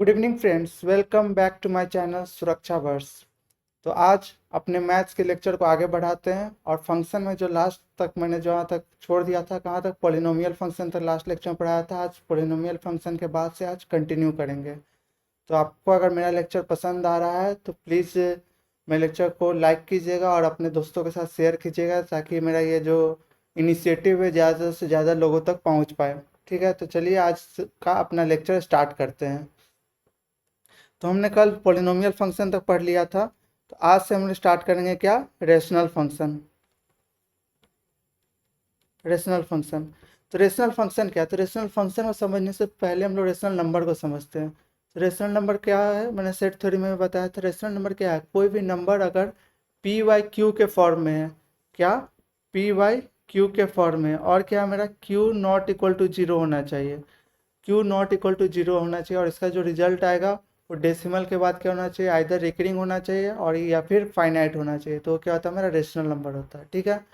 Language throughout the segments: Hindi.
Good evening friends, welcome back to my channel Suraksha Varsh. तो आज अपने मैथ्स के लेक्चर को आगे बढ़ाते हैं और फंक्शन में जो लास्ट तक मैंने जहाँ तक छोड़ दिया था, कहाँ तक पॉलिनोमियल फंक्शन तक लास्ट लेक्चर में पढ़ाया था, आज पॉलिनोमियल फंक्शन के बाद से आज कंटिन्यू करेंगे। तो आपको अगर मेरा लेक्चर पसंद आ रहा है तो प्लीज़ मेरे लेक्चर को लाइक कीजिएगा और अपने दोस्तों के साथ शेयर कीजिएगा ताकि मेरा ये जो इनिशिएटिव है ज़्यादा से ज़्यादा लोगों तक पहुँच पाए। ठीक है, तो चलिए आज का अपना लेक्चर स्टार्ट करते हैं। तो हमने कल पॉलिनोमियल फंक्शन तक पढ़ लिया था, तो आज से हम स्टार्ट करेंगे क्या, रेशनल फंक्शन। रेशनल फंक्शन तो रेशनल फंक्शन क्या है? तो रेशनल फंक्शन को समझने से पहले हम लोग रेशनल नंबर को समझते हैं। तो रेशनल नंबर क्या है, मैंने सेट थ्योरी में बताया था। रेशनल नंबर क्या है? कोई भी नंबर अगर पी वाई क्यू के फॉर्म में है, क्या, पी वाई क्यू के फॉर्म में है, और क्या, मेरा q not equal to zero होना चाहिए। Q not equal to zero होना चाहिए और इसका जो रिजल्ट आएगा वो डेसिमल के बाद क्या होना चाहिए, आइदर रिकरिंग होना चाहिए और या फिर फाइनाइट होना चाहिए। तो क्या होता है, मेरा रेशनल नंबर होता है। ठीक है,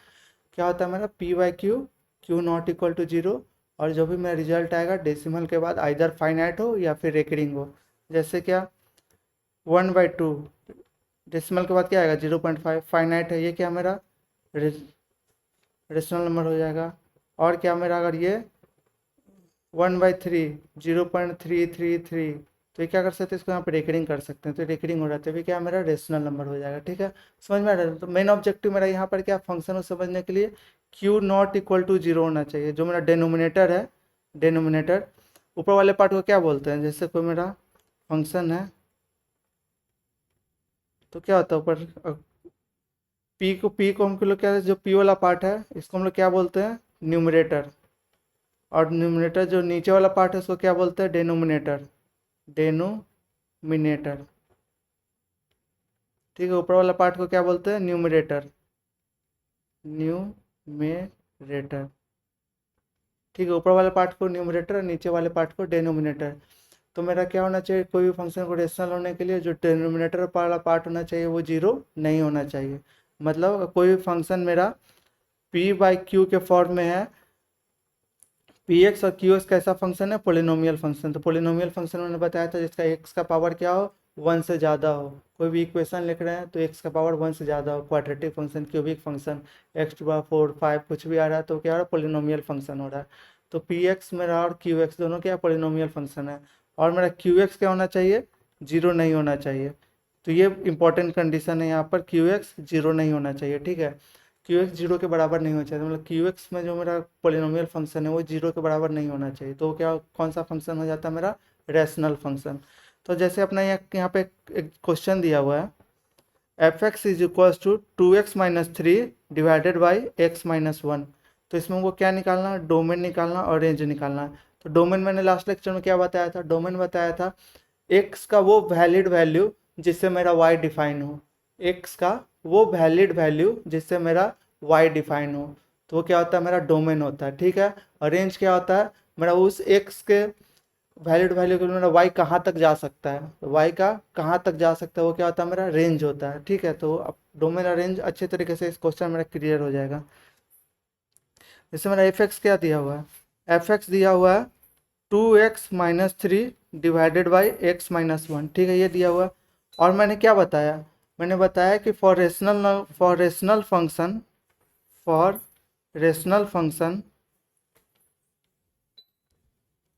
क्या होता है मेरा p y q, q not equal to zero, और जो भी मेरा रिजल्ट आएगा डेसिमल के बाद आइदर फाइनाइट हो या फिर रिकरिंग हो। जैसे क्या, 1/2 डेसिमल के बाद क्या आएगा, 0.5, फाइनाइट है, ये क्या मेरा रेशनल नंबर हो जाएगा। और क्या मेरा, अगर ये 1/3, 0.333, तो ये क्या कर सकते हैं, इसको यहाँ पे रेकरिंग कर सकते हैं, तो रेकरिंग हो जाता है, भी क्या मेरा रेशनल नंबर हो जाएगा। ठीक है, समझ में आ रहा है? तो मेन ऑब्जेक्टिव मेरा यहाँ पर क्या, फंक्शन को समझने के लिए q not equal to zero होना चाहिए। जो मेरा डेनोमिनेटर है, डेनोमिनेटर ऊपर वाले पार्ट को क्या बोलते हैं, जैसे कोई मेरा फंक्शन है तो क्या होता है, ऊपर पी को हम लोग क्या, जो पी वाला पार्ट है इसको हम लोग क्या बोलते हैं, न्यूमरेटर। और न्यूमरेटर जो नीचे वाला पार्ट है उसको क्या बोलते हैं, डेनोमिनेटर। डेनोमिनेटर, ठीक है, ऊपर वाला पार्ट को क्या बोलते हैं, न्यूमरेटर। न्यूमरेटर, ठीक है, ऊपर वाले पार्ट को न्यूमरेटर और नीचे वाले पार्ट को डेनोमिनेटर। तो मेरा क्या होना चाहिए, कोई भी फंक्शन को रेशनल होने के लिए जो डेनोमिनेटर वाला पार्ट होना चाहिए वो जीरो नहीं होना चाहिए। मतलब कोई भी फंक्शन मेरा पी बाई क्यू के फॉर्म में है, पी एक्स और क्यू एक्स कैसा फंक्शन है, पोलिनोमियल फंक्शन। तो पोलिनोमियल फंक्शन मैंने बताया था जिसका एक्स का पावर क्या हो, 1 से ज़्यादा हो। कोई भी इक्वेशन लिख रहे हैं तो एक्स का पावर 1 से ज़्यादा हो, quadratic function, cubic function, x⁴, 5 कुछ भी आ रहा है तो क्या हो रहा है, पोलिनोमियल फंक्शन हो रहा है। तो पी एक्स मेरा और क्यू एक्स दोनों क्या, पोलिनोमियल फंक्शन है। और मेरा क्यू एक्स क्या होना चाहिए, जीरो नहीं होना चाहिए। तो ये इंपॉर्टेंट कंडीशन है, यहाँ पर क्यू एक्स जीरो नहीं होना चाहिए। ठीक है, क्यू एक्स जीरो के बराबर नहीं होना चाहिए, मतलब क्यू एक्स में जो मेरा पोलिनोमियल फंक्शन है वो जीरो के बराबर नहीं होना चाहिए। तो क्या, कौन सा फंक्शन हो जाता है, मेरा रेशनल फंक्शन। तो जैसे अपना यहाँ पे एक क्वेश्चन दिया हुआ है, f x is equal to 2x-3 divided by x-1। तो इसमें वो क्या निकालना है, डोमेन निकालना और रेंज निकालना है। तो डोमेन मैंने लास्ट लेक्चर में क्या बताया था, डोमेन बताया था एक्स का वो वैलिड वैल्यू जिससे मेरा वाई डिफाइन हो। एक्स का वो वैलिड वैल्यू जिससे मेरा वाई डिफाइन हो, तो वो क्या होता है, मेरा डोमेन होता है। ठीक है, और रेंज क्या होता है, मेरा उस एक्स के वैलिड वैल्यू के लिए मेरा वाई कहाँ तक जा सकता है, तो वाई का कहाँ तक जा सकता है वो क्या होता है, मेरा रेंज होता है। ठीक है, तो अब डोमेन और रेंज अच्छे तरीके से इस क्वेश्चन मेरा क्लियर हो जाएगा। जैसे मेरा एफ एक्स क्या दिया हुआ है, एफ एक्स दिया हुआ है 2x-3 डिवाइडेड बाई x-1। ठीक है, ये दिया हुआ। और मैंने क्या बताया, मैंने बताया कि for rational function, for rational function,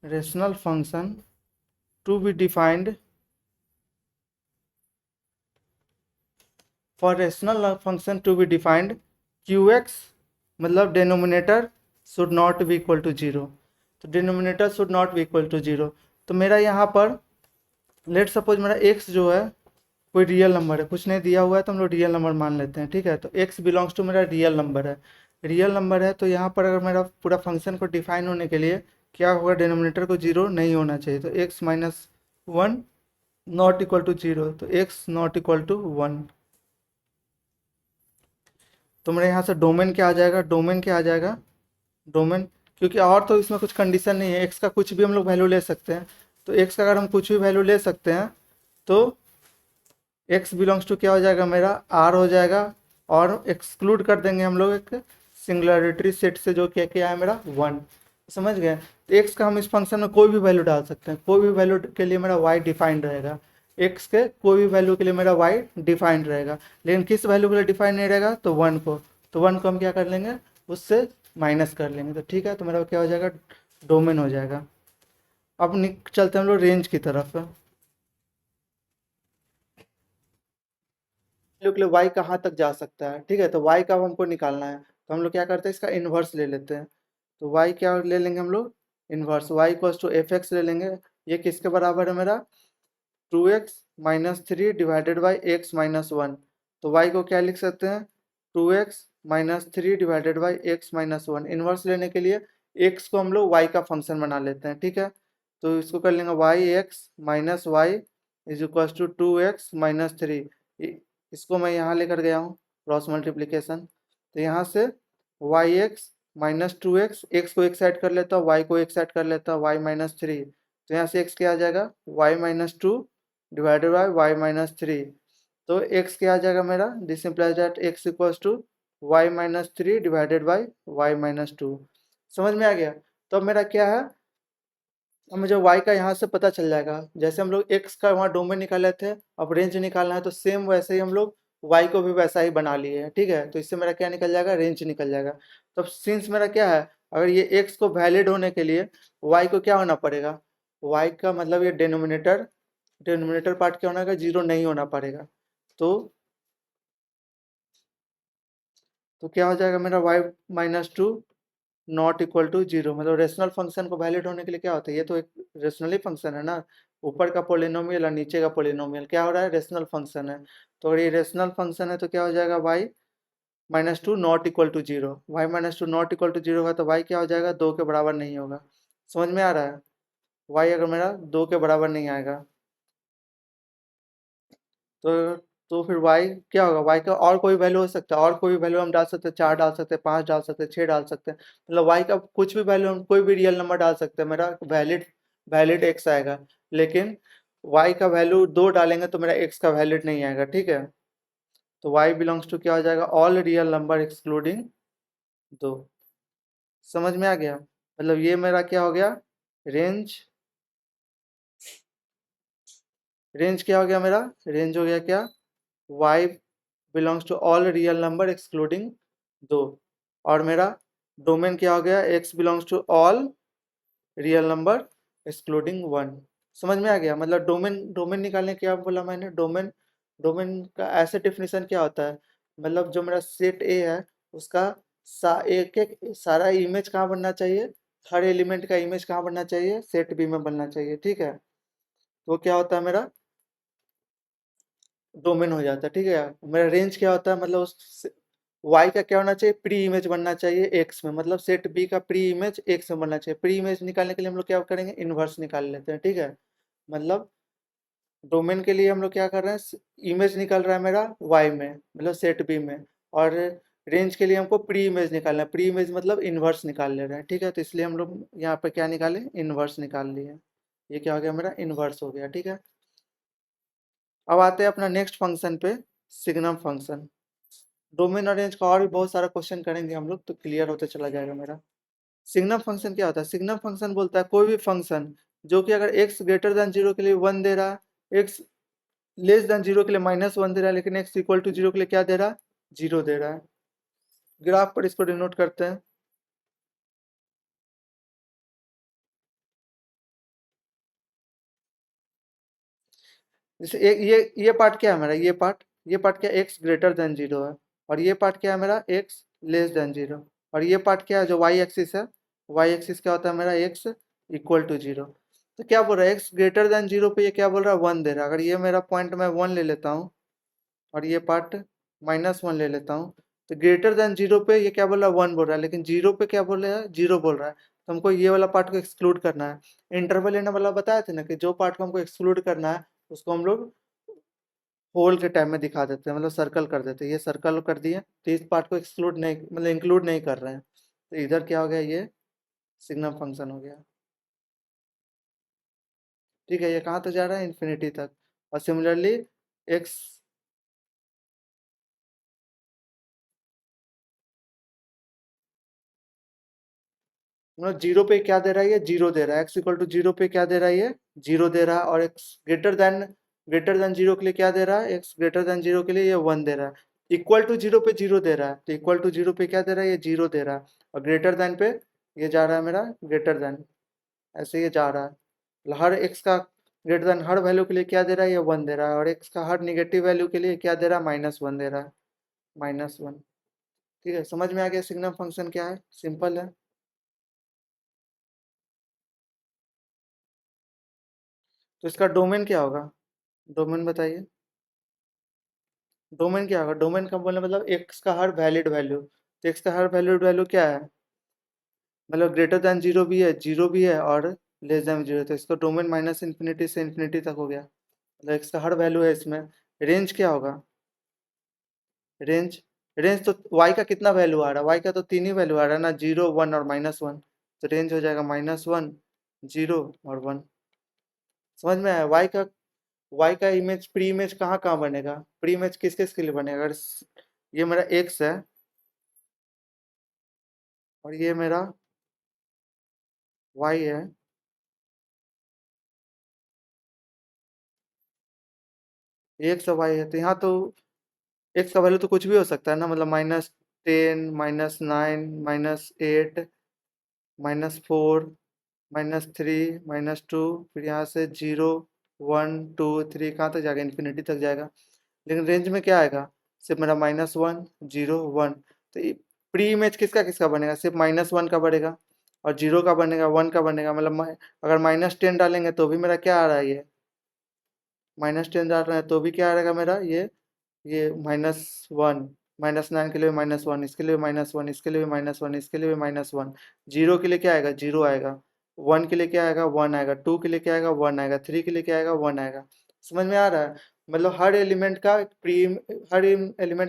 rational function to be defined, for rational function to be defined Q X मतलब denominator should not be equal to zero. तो denominator should not be equal to zero. तो मेरा यहाँ पर लेट सपोज मेरा x जो है कोई रियल नंबर है, कुछ नहीं दिया हुआ है तो हम लोग रियल नंबर मान लेते हैं। ठीक है, तो x बिलोंग्स टू मेरा रियल नंबर है, रियल नंबर है। तो यहाँ पर अगर मेरा पूरा फंक्शन को डिफाइन होने के लिए क्या होगा, डेनोमिनेटर को जीरो नहीं होना चाहिए। तो x-1 not equal to zero, तो x नॉट इक्वल टू 1। तो मेरे यहाँ से डोमेन क्या आ जाएगा, डोमेन क्या आ जाएगा, डोमेन, क्योंकि और तो इसमें कुछ कंडीशन नहीं है, एक्स का कुछ भी हम लोग वैल्यू ले सकते हैं। तो एक्स का अगर हम कुछ भी वैल्यू ले सकते हैं तो एक्स बिलोंग्स टू क्या हो जाएगा, मेरा आर हो जाएगा। और एक्सक्लूड कर देंगे हम लोग एक सिंगुलरिटी सेट से, जो क्या क्या है मेरा 1। समझ गए। तो एक्स का हम इस फंक्शन में कोई भी वैल्यू डाल सकते हैं, कोई भी वैल्यू के लिए मेरा वाई डिफाइंड रहेगा, एक्स के कोई भी वैल्यू के लिए मेरा वाई डिफाइंड रहेगा, लेकिन किस वैल्यू के लिए डिफाइंड नहीं रहेगा, तो वन को, तो वन को हम क्या कर लेंगे, उससे माइनस कर लेंगे, तो ठीक है, तो मेरा क्या हो जाएगा, डोमेन हो जाएगा। अब चलते हैं हम लोग रेंज की तरफ। वैल्यू के लिए वाई कहाँ तक जा सकता है, ठीक है, तो वाई का अब हमको निकालना है, तो हम लोग क्या करते हैं, इसका इन्वर्स ले लेते हैं। तो वाई क्या ले लेंगे हम लोग, inverse, y equals to f x ले लेंगे। ये किसके बराबर है मेरा, 2x-3 divided by x minus one. तो y को क्या लिख सकते हैं, 2x-3 divided by x minus one. Inverse लेने के लिए x को हम लोग y का फंक्शन बना लेते हैं, ठीक है, तो इसको कर लेंगे y x minus y is equal to 2x-3। इसको मैं यहाँ लेकर गया हूँ क्रॉस मल्टीप्लीकेशन, तो यहाँ से y x minus two x को एक साइड कर लेता हूँ, वाई को एक साइड कर लेता हूँ, वाई माइनस थ्री, तो यहाँ से एक्स क्या आ जाएगा, y minus two divided by y minus three. तो एक्स क्या आ जाएगा मेरा, this implies that x equals to y minus three divided by y minus two. समझ में आ गया। तो अब मेरा क्या है, अब मुझे y का यहाँ से पता चल जाएगा, जैसे हम लोग x का वहाँ डोमेन निकाले थे, अब रेंज निकालना है, तो सेम वैसे ही हम लोग y को भी वैसा ही बना लिए हैं, ठीक है, तो इससे मेरा क्या निकल जाएगा, रेंज निकल जाएगा। तो अब सिंस मेरा क्या है, अगर ये x को वैलिड होने के लिए y को क्या होना पड़ेगा, y का मतलब ये डिनोमिनेटर पार्ट क्या होना है, जीरो नहीं होना पड़ेगा। तो क्या हो जाएगा मेरा y minus two not equal to zero, मतलब रेशनल फंक्शन को वैलिड होने के लिए क्या होता है, ये तो एक रेशनली फंक्शन है ना, ऊपर का पोलिनोमियल और नीचे का पोलिनोमियल क्या हो रहा है, रेशनल फंक्शन है। तो अगर ये रेशनल फंक्शन है तो क्या हो जाएगा, y minus two not equal to zero, y minus two not equal to zero होगा तो वाई क्या हो जाएगा, दो के बराबर नहीं होगा। समझ में आ रहा है, वाई अगर मेरा दो के बराबर नहीं आएगा तो तो फिर y क्या होगा, y का और कोई वैल्यू हो सकता है, और कोई वैल्यू हम डाल सकते हैं, चार डाल सकते हैं, पाँच डाल सकते हैं, छः डाल सकते हैं, मतलब y का कुछ भी वैल्यू हम कोई भी रियल नंबर डाल सकते हैं, मेरा वैलिड वैलिड x आएगा। लेकिन y का वैल्यू दो डालेंगे तो मेरा x का वैलिड नहीं आएगा, ठीक है, तो y बिलोंग्स टू क्या हो जाएगा, ऑल रियल नंबर एक्सक्लूडिंग दो। समझ में आ गया, मतलब ये मेरा क्या हो गया, रेंज, रेंज क्या हो गया मेरा, रेंज हो गया क्या, y belongs to all real number excluding दो, और मेरा डोमेन क्या हो गया, x belongs to all real number excluding one. समझ में आ गया, मतलब डोमेन डोमेन निकालने क्या बोला मैंने, डोमेन, डोमेन का ऐसे डेफिनेशन क्या होता है, मतलब जो मेरा सेट ए है उसका एक एक सारा इमेज कहाँ बनना चाहिए, हर एलिमेंट का इमेज कहाँ बनना चाहिए, सेट बी में बनना चाहिए, ठीक है, तो क्या होता है मेरा डोमेन हो जाता है, ठीक है। मेरा रेंज क्या होता है, मतलब उस y का क्या होना चाहिए, प्री इमेज बनना चाहिए x में, मतलब सेट b का प्री इमेज x में बनना चाहिए। प्री इमेज निकालने के लिए हम लोग क्या करेंगे, इन्वर्स निकाल लेते हैं, ठीक है, मतलब डोमेन के लिए हम लोग क्या कर रहे हैं, इमेज निकल रहा है मेरा y में, मतलब सेट b में, और रेंज के लिए हमको प्री इमेज निकालना है, प्री इमेज मतलब इन्वर्स निकाल ले रहे हैं, ठीक है, तो इसलिए हम लोग यहाँ पे क्या निकाले, इन्वर्स निकाल लिए। ये क्या हो गया मेरा, इन्वर्स हो गया, ठीक है। अब आते हैं अपना नेक्स्ट फंक्शन पे, सिग्नम फंक्शन। डोमेन और रेंज का और भी बहुत सारा क्वेश्चन करेंगे हम लोग, तो क्लियर होते चला जाएगा मेरा। सिग्नम फंक्शन क्या होता है, सिग्नम फंक्शन बोलता है कोई भी फंक्शन जो कि अगर x ग्रेटर देन जीरो के लिए वन दे रहा है, x लेस देन जीरो के लिए माइनस वन दे रहा है, लेकिन x इक्वल टू जीरो के लिए क्या दे रहा है, जीरो दे रहा है। ग्राफ पर इसको डिनोट करते हैं। जैसे ये पार्ट क्या है मेरा, ये पार्ट क्या, x ग्रेटर देन जीरो है, और ये पार्ट क्या है मेरा, x लेस देन जीरो, और ये पार्ट क्या है जो y एक्सिस है, y एक्सिस क्या होता है मेरा, x इक्वल टू जीरो। तो क्या बोल रहा है, x ग्रेटर देन जीरो पे ये क्या बोल रहा है, वन दे रहा है, अगर ये मेरा पॉइंट मैं वन ले लेता हूँ और ये पार्ट माइनस वन ले लेता हूँ, तो ग्रेटर देन जीरो पे ये क्या बोल रहा है, वन बोल रहा है, लेकिन जीरो पे क्या बोल रहा है, जीरो बोल रहा है, तो हमको ये वाला पार्ट को एक्सक्लूड करना है। इंटरवल लेने वाला बताया थे ना कि जो पार्ट को हमको एक्सक्लूड करना है उसको हम लोग होल के टाइम में दिखा देते हैं, मतलब सर्कल कर देते हैं, ये सर्कल कर दिए, तो इस पार्ट को एक्सक्लूड नहीं, मतलब इंक्लूड नहीं कर रहे हैं, तो इधर क्या हो गया, ये सिग्नम फंक्शन हो गया, ठीक है, ये कहाँ तक जा रहा है, इन्फिनिटी तक। और सिमिलरली एक्स, मतलब जीरो पे क्या दे रहा है, ये जीरो दे रहा है, एक्स इक्वल टू जीरो पे क्या दे रहा है, ये जीरो दे रहा है, और एक्स ग्रेटर देन जीरो के लिए क्या दे रहा है, एक्स ग्रेटर देन जीरो के लिए ये वन दे रहा है। इक्वल टू जीरो पे जीरो दे रहा है, तो इक्वल टू जीरो पे क्या दे रहा है, ये जीरो दे रहा है, और ग्रेटर देन पे ये जा रहा है मेरा ग्रेटर देन, ऐसे ये जा रहा है। मतलब हर एक्स का ग्रेटर देन हर वैल्यू के लिए क्या दे रहा है, ये वन दे रहा है, और एक्स का हर निगेटिव वैल्यू के लिए क्या दे रहा है, माइनस वन दे रहा है, माइनस वन। ठीक है, समझ में आ गया सिग्नम फंक्शन क्या है, सिंपल है। तो इसका डोमेन क्या होगा, डोमेन बताइए, डोमेन क्या होगा, डोमेन का बोलने मतलब एक्स का हर वैलिड वैल्यू, तो एक्स का हर वैलिड वैल्यू क्या है, मतलब ग्रेटर देन जीरो भी है और लेस देन जीरो, तो इसका डोमेन माइनस इन्फिनिटी से इन्फिनिटी तक हो गया, मतलब एक्स का हर वैल्यू है इसमें। रेंज क्या होगा, रेंज, रेंज तो वाई का कितना वैल्यू आ रहा है, वाई का तो तीन ही वैल्यू आ रहा है ना, जीरो वन और माइनस वन, तो रेंज हो जाएगा माइनस वन, जीरो और वन। समझ में आया, वाई का इमेज प्री इमेज कहाँ कहाँ बनेगा, प्री इमेज किस किस के लिए बनेगा, अगर ये मेरा एक्स है और ये मेरा वाई है, एक्स और वाई है, तो यहाँ तो एक्स का वैल्यू तो कुछ भी हो सकता है ना, मतलब -10, -9, -8, -4, -3, -2, फिर यहाँ से जीरो, वन टू थ्री, कहाँ तक जाएगा, इन्फिनिटी तक जाएगा। लेकिन रेंज में क्या आएगा, सिर्फ मेरा -1, जीरो, वन, तो प्री इमेज किसका किसका बनेगा, सिर्फ -1 का बनेगा, और जीरो का बनेगा, वन का बनेगा, मतलब अगर -10 डालेंगे तो भी मेरा क्या आ रहा है, ये -10 डाल रहे हैं तो भी क्या आ रहेगा मेरा, ये -1, -9 के लिए -1, इसके लिए -1, इसके लिए -1, इसके लिए -1, जीरो के लिए क्या आएगा, जीरो आएगा, वन के लिए क्या आएगा, वन आएगा, टू के लिए क्या आएगा, वन आएगा, थ्री के लिए क्या आएगा, वन आएगा। समझ में आ रहा है, मतलब हर एलिमेंट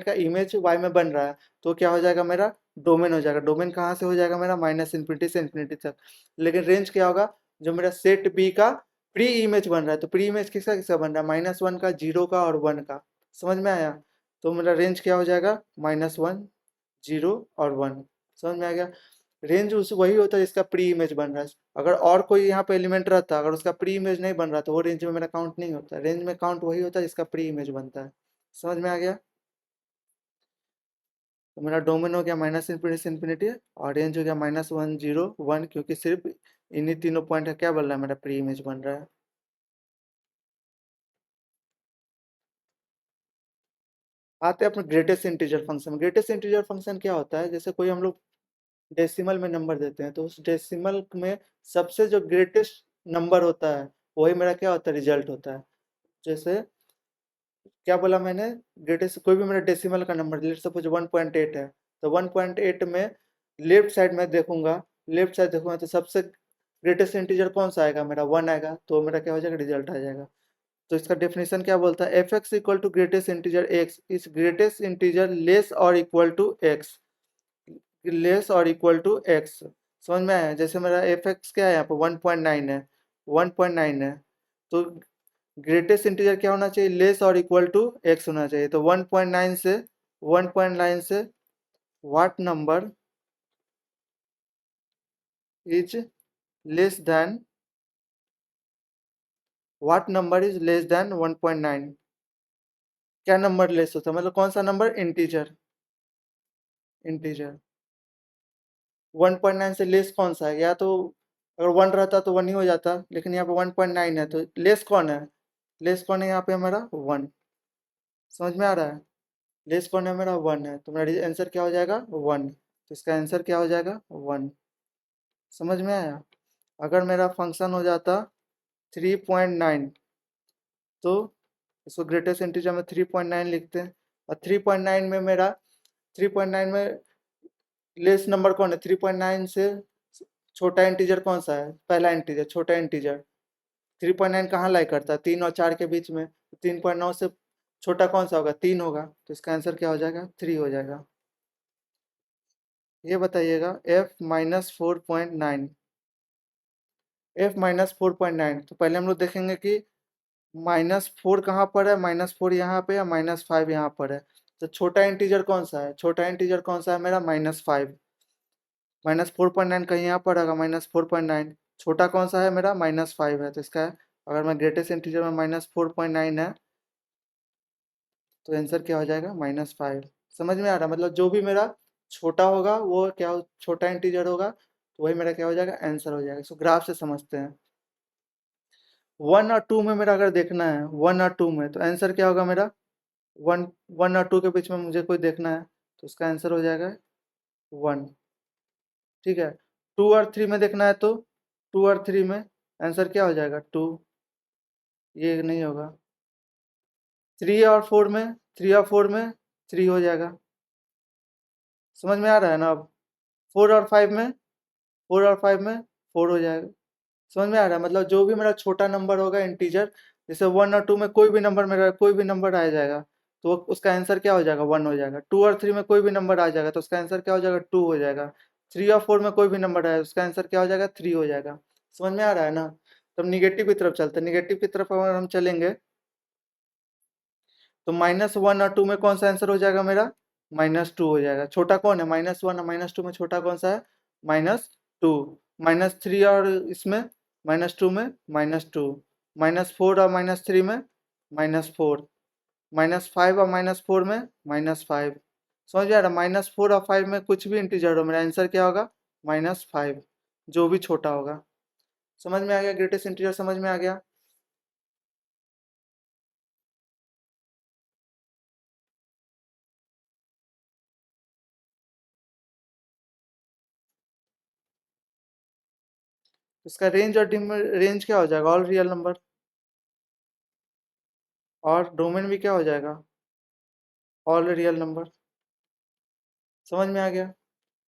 का इमेज वाई में बन रहा है, तो क्या हो जाएगा मेरा, डोमेन हो जाएगा, डोमेन कहाँ से हो जाएगा मेरा, माइनस इन्फिनिटी से इन्फिनिटी तक। लेकिन रेंज क्या होगा, जो मेरा सेट बी का प्री इमेज बन रहा है, तो प्री इमेज किसका किसका बन रहा है, -1 का, जीरो का और वन का। समझ में आया, तो मेरा रेंज क्या हो जाएगा, -1, जीरो और वन। समझ में आ गया, रेंज उस वही होता है जिसका प्री इमेज बन रहा है, अगर और कोई यहाँ पे एलिमेंट रहता, अगर उसका प्री इमेज नहीं बन रहा तो वो रेंज में मेरा काउंट नहीं होता, रेंज में काउंट वही होता है जिसका प्री इमेज बनता है। समझ में आ गया, तो मेरा डोमेन हो गया माइनस इन्फिनिटी से इन्फिनिटी, और रेंज हो गया -1, जीरो, वन, क्योंकि सिर्फ इन्हीं तीनों पॉइंट का क्या बन रहा है, मेरा प्री इमेज बन रहा है। आते हैं अपने greatest integer function. Greatest integer function क्या होता है, जैसे कोई हम लोग डेसिमल में नंबर देते हैं, तो उस डेसिमल में सबसे जो ग्रेटेस्ट नंबर होता है वही मेरा क्या होता है, रिजल्ट होता है। जैसे क्या बोला मैंने, ग्रेटेस्ट कोई भी मेरा डेसिमल का नंबर, लेट्स सपोज 1.8 है, तो 1.8 में लेफ्ट साइड देखूंगा तो सबसे ग्रेटेस्ट इंटीजर कौन सा आएगा, मेरा वन आएगा, तो मेरा क्या हो जाएगा, रिजल्ट आ जाएगा। तो इसका डेफिनेशन क्या बोलता है, f x equal to greatest integer x is greatest integer less और इक्वल टू एक्स, लेस और इक्वल टू एक्स। समझ में आया, जैसे मेरा एफ एक्स क्या है, यहाँ पर 1.9 है, 1.9 है, तो ग्रेटेस्ट इंटीजर क्या होना चाहिए, लेस और इक्वल टू एक्स होना चाहिए, तो 1.9 से what number is less than, what number is less than 1.9, क्या नंबर लेस होता है, मतलब कौन सा नंबर, इंटीजर, इंटीजर 1.9 से लेस कौन सा है, या तो अगर वन रहता तो वन ही हो जाता, लेकिन यहाँ पे 1.9 है, तो लेस कौन है, लेस कौन है यहाँ पे हमारा, वन। समझ में आ रहा है, लेस कौन है मेरा, वन है, तो मेरा आंसर क्या हो जाएगा, वन, तो इसका आंसर क्या हो जाएगा, वन। समझ में आया, अगर मेरा फंक्शन हो जाता 3.9, तो इसको ग्रेटेस्ट इंटीजर में 3.9 लिखते हैं, और 3.9 में मेरा 3.9 में लेस नंबर कौन है, 3.9 से छोटा इंटीजर कौन सा है, पहला इंटीजर, छोटा इंटीजर। 3.9 कहाँ लाई करता है, 3 और 4 के बीच में, 3.9 से छोटा कौन सा होगा, 3 होगा, तो इसका आंसर क्या हो जाएगा, 3 हो जाएगा। ये बताइएगा F-4.9, तो पहले हम लोग देखेंगे कि -4 कहाँ पर है, -4 यहाँ पे या -5 यहाँ पर है, तो छोटा इंटीजर कौन सा है, छोटा इंटीजर कौन सा है मेरा, -5, -4.9 कहीं यहाँ पड़ेगा, -4.9 छोटा कौन सा है मेरा, -5 है, तो इसका अगर मैं ग्रेटेस्ट इंटीजर में -4.9 है तो आंसर क्या हो जाएगा, -5। समझ में आ रहा है, मतलब जो भी मेरा छोटा होगा वो क्या छोटा इंटीजर होगा तो वही मेरा क्या हो जाएगा, आंसर हो जाएगा। इसको ग्राफ से समझते हैं। 1 और 2 में मेरा अगर देखना है, 1 और 2 में तो आंसर क्या होगा मेरा, 1 और 2 के बीच में मुझे कोई देखना है तो उसका आंसर हो जाएगा 1। ठीक है, 2 और 3 में देखना है तो 2 और 3 में आंसर क्या हो जाएगा, 2। ये नहीं होगा। 3 और 4 में, 3 और 4 में 3 हो जाएगा। समझ में आ रहा है ना अब। 4 और 5 में, 4 और 5 में 4 हो जाएगा। समझ में आ रहा है, मतलब जो भी मेरा छोटा नंबर होगा इंटीजर, जैसे 1 और 2 में कोई भी नंबर मेरा कोई भी नंबर आ जाएगा तो उसका आंसर क्या हो जाएगा, 1 हो जाएगा। 2 और 3 में कोई भी नंबर आ जाएगा तो उसका आंसर क्या हो जाएगा, 2 हो जाएगा। 3 और 4 में कोई भी नंबर आएगा उसका आंसर क्या हो जाएगा, 3 हो जाएगा। समझ में आ रहा है ना। तब निगेटिव की तरफ चलते हैं। निगेटिव की तरफ अगर हम चलेंगे तो -1 और 2 में कौन सा आंसर हो जाएगा मेरा, -2 हो जाएगा। छोटा कौन है, -1 और -2 में छोटा कौन सा है, -2। -3 और इसमें, -2 में -2, -4 और -3 में -4, -5 और -4 में -5। समझ में आ रहा है, -4 और 5 में कुछ भी इंटीजर हो मेरा आंसर क्या होगा, -5, जो भी छोटा होगा। समझ में आ गया, ग्रेटेस्ट इंटीजर समझ में आ गया। इसका रेंज और रेंज क्या हो जाएगा, ऑल रियल नंबर। और डोमेन भी क्या हो जाएगा, ऑल रियल नंबर। समझ में आ गया,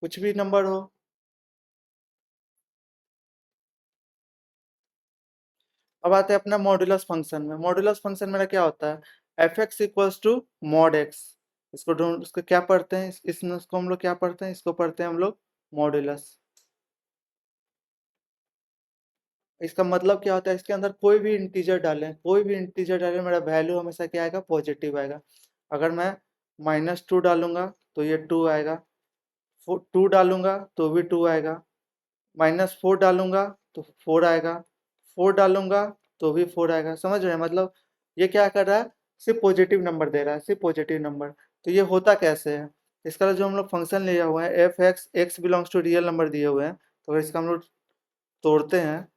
कुछ भी नंबर हो। अब आते हैं अपना मॉड्यूलस फंक्शन में। मॉड्यूलस फंक्शन मेरा क्या होता है, f x equals to mod x. इसको क्या पढ़ते हैं, इसको हम लोग क्या पढ़ते हैं, इसको पढ़ते हैं हम लोग मॉड्यूलस। इसका मतलब क्या होता है, इसके अंदर कोई भी इंटीजर डालें, कोई भी इंटीजर डालें, मेरा वैल्यू हमेशा क्या आएगा, पॉजिटिव आएगा। अगर मैं -2 डालूंगा तो ये 2 आएगा, 2 डालूंगा तो भी 2 आएगा, -4 डालूंगा तो 4 आएगा, 4 डालूंगा तो भी 4 आएगा। समझ रहे हैं, मतलब ये क्या कर रहा है, सिर्फ पॉजिटिव नंबर दे रहा है, सिर्फ पॉजिटिव नंबर। तो ये होता कैसे है, इसका जो हम लोग फंक्शन लिया हुआ है f x, x belongs to real number दिए हुए हैं, तो अगर इसका हम लोग तोड़ते हैं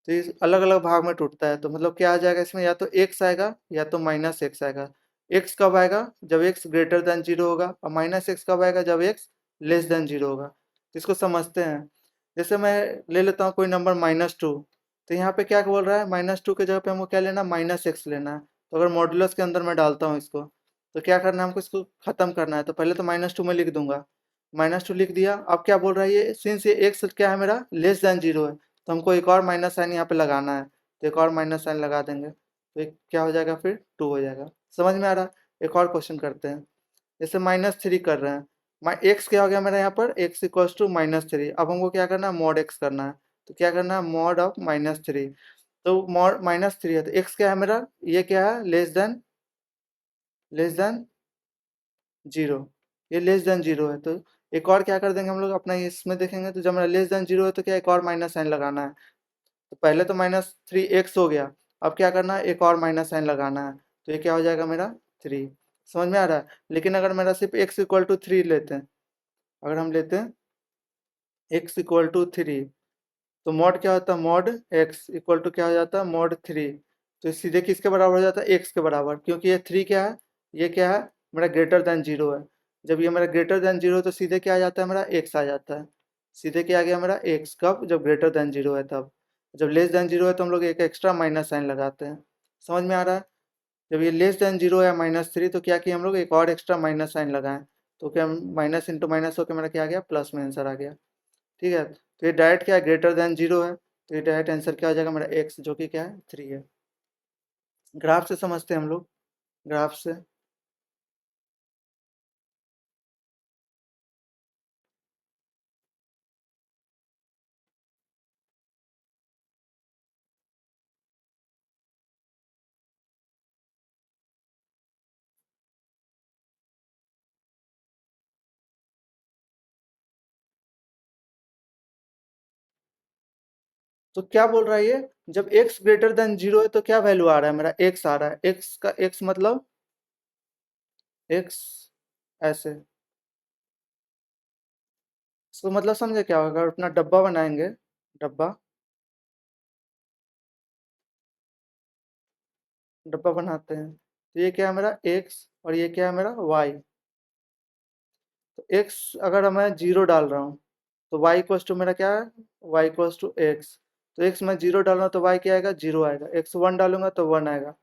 तो ये अलग अलग भाग में टूटता है। तो मतलब क्या आ जाएगा इसमें, या तो एक्स आएगा या तो -x आएगा। एक्स कब आएगा, जब एक्स ग्रेटर देन 0 होगा, और -x कब आएगा, जब एक्स लेस देन 0 होगा। तो इसको समझते हैं। जैसे मैं ले लेता हूँ कोई नंबर -2, तो यहाँ पे क्या बोल रहा है, -2 के जगह पे हमको क्या लेना, -x लेना है। तो अगर मॉड्यूलस के अंदर मैं डालता हूँ इसको, तो क्या करना है हमको, इसको खत्म करना है। तो पहले तो -2 में लिख दूंगा, -2 लिख दिया। अब क्या बोल रहा है ये, सिंस ये एक्स क्या है मेरा, लेस देन 0 है, तो हमको एक और माइनस साइन यहाँ पे लगाना है। तो एक और माइनस साइन लगा देंगे तो एक क्या हो जाएगा, फिर 2 हो जाएगा। समझ में आ रहा है। एक और क्वेश्चन करते हैं। जैसे -3 कर रहे हैं, एक्स क्या हो गया मेरा यहाँ पर, एक्स इक्वल्स टू -3। अब हमको क्या करना है, मॉड एक्स करना है। तो क्या करना है, मॉड ऑफ -3। तो मॉड -3 है तो एक्स क्या है मेरा, ये क्या है, लेस देन 0। ये लेस देन 0 है। तो एक और क्या कर देंगे हम लोग अपना, इसमें देखेंगे तो जब मेरा लेस देन 0 है तो क्या, एक और माइनस साइन लगाना है। तो पहले तो -3x हो गया, अब क्या करना है, एक और माइनस साइन लगाना है। तो ये क्या हो जाएगा मेरा, 3। समझ में आ रहा है। लेकिन अगर मेरा सिर्फ x इक्वल टू 3 लेते हैं, अगर हम लेते हैं x इक्वल टू 3, तो मॉड क्या होता है, मॉड x इक्वल टू क्या हो जाता है, मॉड 3। तो सीधे किसके बराबर हो जाता है, x के बराबर, क्योंकि ये 3 क्या है, ये क्या है, मेरा ग्रेटर देन 0 है। जब ये मेरा ग्रेटर देन 0 तो सीधे क्या आ जाता है, मेरा x आ जाता है। सीधे क्या आ गया मेरा x, कब, जब ग्रेटर देन 0 है तब। जब लेस देन 0 है तो हम लोग एक एक्स्ट्रा माइनस साइन लगाते हैं। समझ में आ रहा है। जब ये लेस देन 0 है -3, तो क्या किया हम लोग, एक और एक्स्ट्रा माइनस साइन लगाएं। तो क्या, माइनस इंटू माइनस होकर मेरा क्या आ गया, प्लस में आंसर आ गया। ठीक है, तो ये डायरेक्ट क्या है, ग्रेटर देन 0 है, तो ये डायरेक्ट आंसर क्या हो जाएगा मेरा, एक्स, जो कि क्या है, 3 है। ग्राफ से समझते हैं हम लोग, ग्राफ से। तो क्या बोल रहा है ये, जब x ग्रेटर देन 0 है तो क्या वैल्यू आ रहा है मेरा, x आ रहा है। x का x मतलब x ऐसे, इसको मतलब समझे क्या होगा, अपना डब्बा बनाएंगे, डब्बा डब्बा बनाते हैं, तो ये क्या है मेरा x और ये क्या है मेरा y। तो x अगर मैं 0 डाल रहा हूँ तो y इक्वल्स टू मेरा क्या है, y इक्वल्स टू x। तो x में 0 डाल रहा हूँ तो y क्या आएगा, 0 आएगा। x 1 डालूंगा तो 1 आएगा,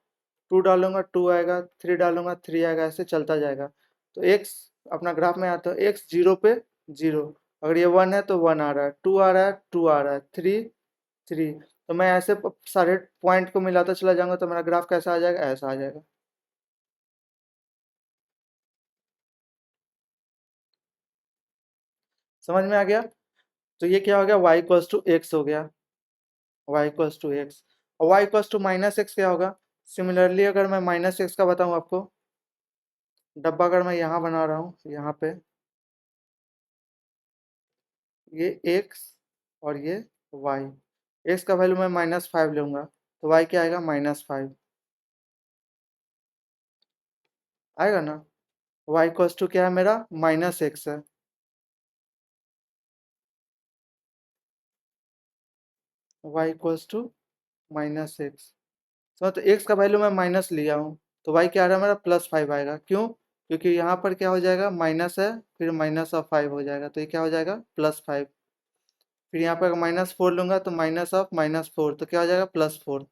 2 डालूंगा 2 आएगा, 3 डालूंगा 3 आएगा, ऐसे चलता जाएगा। तो x अपना ग्राफ में आता है, x 0 पे 0, अगर ये 1 है तो 1 आ रहा है, 2 आ रहा है 2 आ रहा है, 3 3। तो मैं ऐसे सारे पॉइंट को मिलाता चला जाऊंगा तो मेरा ग्राफ कैसा आ जाएगा, ऐसा आ जाएगा। समझ में आ गया। तो ये क्या हो गया, y इक्वल्स टू x हो गया, y इक्वल्स टू x। और y equals to minus x क्या होगा। सिमिलरली अगर मैं माइनस एक्स का बताऊं आपको, डब्बा अगर मैं यहाँ बना रहा हूँ, यहाँ पे ये x और ये y, x का वैल्यू मैं -5 लूंगा तो y क्या आएगा, -5 आएगा ना। y इक्वल्स टू क्या है मेरा, -x है। y इक्वल्स टू -x, तो x का वैल्यू मैं माइनस लिया हूँ तो y क्या आ रहा है मेरा, +5 आएगा। क्यों, क्योंकि यहाँ पर क्या हो जाएगा, माइनस है फिर -5 हो जाएगा, तो ये क्या हो जाएगा, +5। फिर यहाँ पर -4 लूंगा तो -4, तो क्या हो जाएगा, +4।